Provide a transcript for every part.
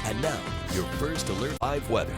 And now, your first alert live weather.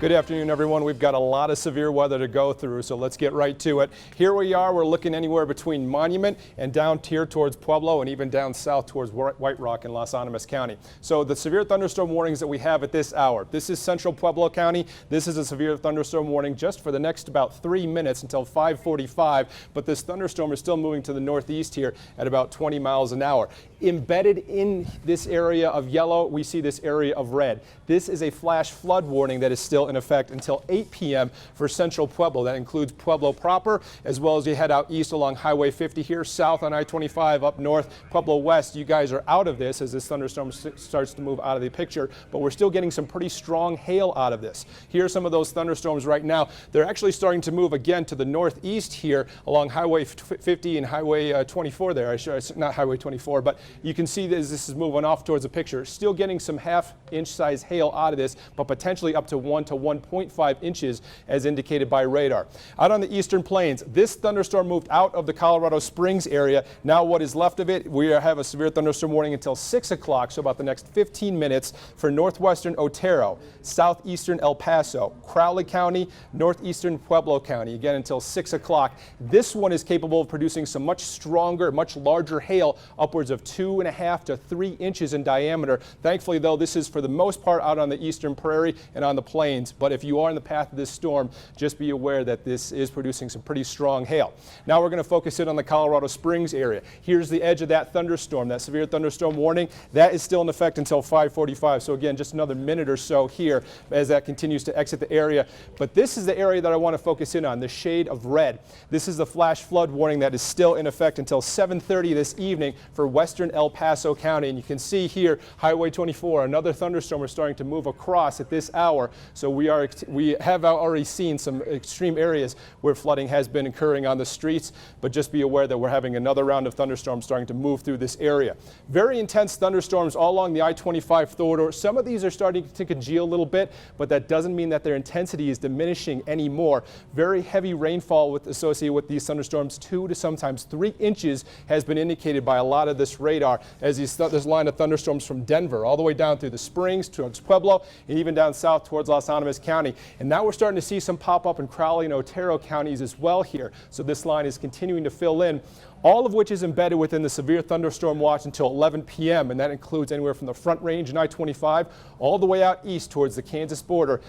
Good afternoon, everyone. We've got a lot of severe weather to go through, so let's get right to it. Here we are. We're looking anywhere between Monument and down here towards Pueblo and even down south towards White Rock in Las Animas County. So the severe thunderstorm warnings that we have at this hour. This is central Pueblo County. This is a severe thunderstorm warning just for the next about 3 minutes until 5:45. But this thunderstorm is still moving to the northeast here at about 20 miles an hour. Embedded in this area of yellow, we see this area of red. This is a flash flood warning that is still in effect until 8 p.m. for central Pueblo. That includes Pueblo proper, as well as you head out east along Highway 50 here, south on I-25, up north, Pueblo west. You guys are out of this as this thunderstorm starts to move out of the picture, but we're still getting some pretty strong hail out of this. Here are some of those thunderstorms right now. They're actually starting to move again to the northeast here along Highway 50 and Highway 24 there. Not Highway 24, but you can see this is moving off towards the picture. Still getting some half-inch size hail out of this, but potentially up to 1 to 1.5 inches as indicated by radar. Out on the eastern plains, this thunderstorm moved out of the Colorado Springs area. Now what is left of it, we have a severe thunderstorm warning until 6 o'clock, so about the next 15 minutes for northwestern Otero, southeastern El Paso, Crowley County, northeastern Pueblo County, again until 6 o'clock. This one is capable of producing some much stronger, much larger hail, upwards of 2.5 to 3 inches in diameter. Thankfully, though, this is for the most part out on the eastern prairie and on the plains. But if you are in the path of this storm, just be aware that this is producing some pretty strong hail. Now we're going to focus in on the Colorado Springs area. Here's the edge of that thunderstorm, that severe thunderstorm warning. That is still in effect until 5:45. So again, just another minute or so here as that continues to exit the area. But this is the area that I want to focus in on, the shade of red. This is the flash flood warning that is still in effect until 7:30 this evening for western El Paso County. And you can see here, Highway 24, another thunderstorm is starting to move across at this hour. So we have already seen some extreme areas where flooding has been occurring on the streets, but just be aware that we're having another round of thunderstorms starting to move through this area. Very intense thunderstorms all along the I-25 corridor. Some of these are starting to congeal a little bit, but that doesn't mean that their intensity is diminishing anymore. Very heavy rainfall associated with these thunderstorms, 2 to sometimes 3 inches has been indicated by a lot of this radar as this line of thunderstorms from Denver all the way down through the Springs towards Pueblo and even down south towards Las Animas County. And now we're starting to see some pop up in Crowley and Otero counties as well here. So this line is continuing to fill in, all of which is embedded within the severe thunderstorm watch until 11 p.m. And that includes anywhere from the Front Range and I-25 all the way out east towards the Kansas border.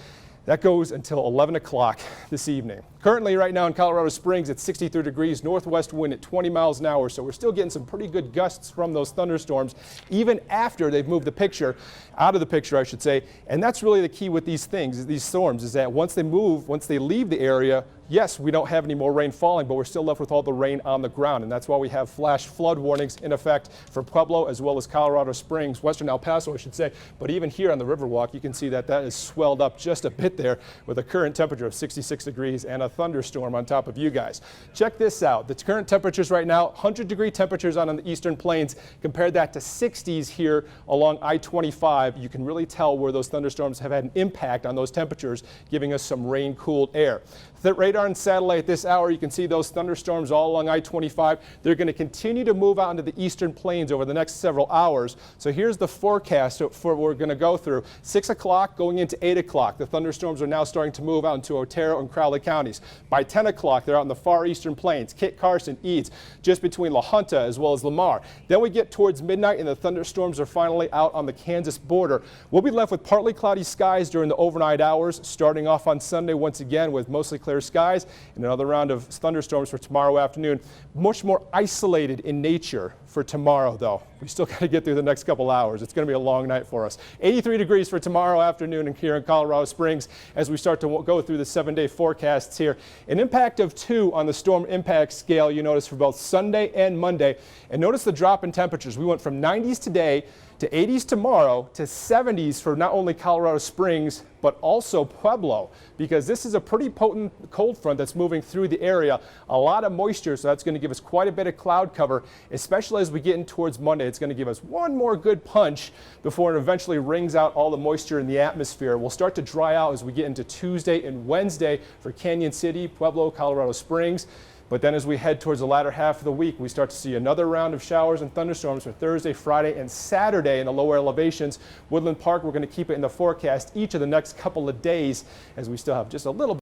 That goes until 11 o'clock this evening. Currently right now in Colorado Springs, it's 63 degrees, northwest wind at 20 miles an hour. So we're still getting some pretty good gusts from those thunderstorms, even after they've moved the picture, out of the picture, I should say. And that's really the key with these things, these storms, is that once they move, once they leave the area, yes, we don't have any more rain falling, but we're still left with all the rain on the ground. And that's why we have flash flood warnings in effect for Pueblo as well as Colorado Springs, western El Paso, I should say. But even here on the Riverwalk, you can see that that is swelled up just a bit there with a current temperature of 66 degrees and a thunderstorm on top of you guys. Check this out. The current temperatures right now, 100-degree temperatures on the eastern plains. Compare that to 60s here along I-25. You can really tell where those thunderstorms have had an impact on those temperatures, giving us some rain-cooled air. The radar and satellite this hour, you can see those thunderstorms all along I-25. They're going to continue to move out into the eastern plains over the next several hours. So here's the forecast for what we're going to go through. 6 o'clock going into 8 o'clock. The thunderstorms are now starting to move out into Otero and Crowley counties. By 10 o'clock, they're out in the far eastern plains, Kit Carson, Eads, just between La Junta as well as Lamar. Then we get towards midnight and the thunderstorms are finally out on the Kansas border. We'll be left with partly cloudy skies during the overnight hours, starting off on Sunday once again with mostly clear skies and another round of thunderstorms for tomorrow afternoon. Much more isolated in nature for tomorrow, though. We still got to get through the next couple hours. It's going to be a long night for us. 83 degrees for tomorrow afternoon here in Colorado Springs as we start to go through the 7-day forecasts here. An impact of 2 on the storm impact scale you notice for both Sunday and Monday. And notice the drop in temperatures. We went from 90s today to 80s tomorrow to 70s for not only Colorado Springs, but also Pueblo, because this is a pretty potent cold front that's moving through the area. A lot of moisture, so that's going to give us quite a bit of cloud cover, especially as we get in towards Monday. It's going to give us one more good punch before it eventually wrings out all the moisture in the atmosphere. We'll start to dry out as we get into Tuesday and Wednesday for Canyon City, Pueblo, Colorado Springs. But then as we head towards the latter half of the week, we start to see another round of showers and thunderstorms for Thursday, Friday, and Saturday in the lower elevations. Woodland Park, we're going to keep it in the forecast each of the next couple of days as we still have just a little